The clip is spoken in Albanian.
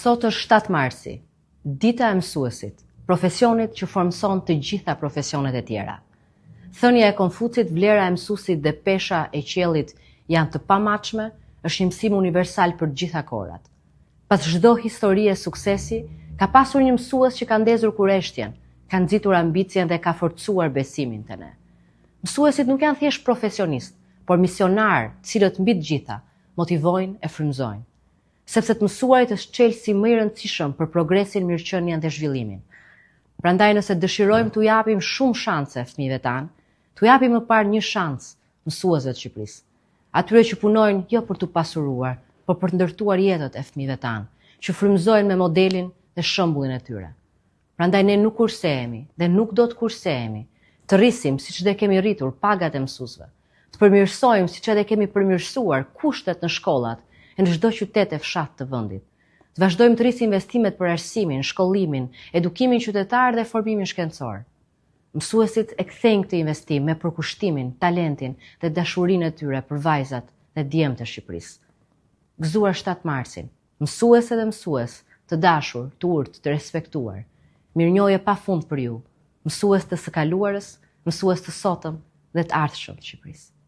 Sot është 7 marsi, dita e mësuesit, profesionit që formson të gjitha profesionet e tjera. Thënia e Konfucit, vlera e mësuesit dhe pesha e qiellit janë të pamatshme, është një mësim universal për gjitha kohrat. Pas çdo historie suksesi, ka pasur një mësues që ka ndezur kureshtjen, ka nxitur ambicien dhe ka forcuar besimin te ne. Mësuesit nuk janë thjesht profesionistë, por misionar, cilët mbi të gjitha motivojnë e frymëzojnë. Sepse të mësuarit është çelësi më i rëndësishëm për progresin, mirëqenien dhe zhvillimin. Prandaj nëse dëshirojmë t'u japim shumë shanse fëmijëve tanë, t'u japim më parë një shans mësuesve të Shqipërisë. Atyre që punojnë jo për t'u pasuruar, por për të ndërtuar jetët e fëmijëve tanë, që frymëzojnë me modelin dhe shembullin e tyre. Prandaj ne nuk kursehemi dhe nuk do të kursehemi të rrisim siç dhe kemi rritur pagat e mësuesve, të përmirësojmë siç edhe kemi përmirësuar kushtet në shkollat e në çdo qytet e fshat të vendit. Të vazhdojmë të rrisim investimet për arsimin, shkollimin, edukimin qytetar dhe formimin shkencor. Mësuesit e kthejnë këtë investim me përkushtimin, talentin dhe dashurinë e tyre për vajzat dhe djemtë e Shqipërisë. Gëzuar 7 marsin, mësuese dhe mësues të dashur, të urtë, të respektuar. Mirënjohje pafund për ju, mësues të së kaluarës, mësues të sotëm dhe të ardhshëm të Shqipërisë.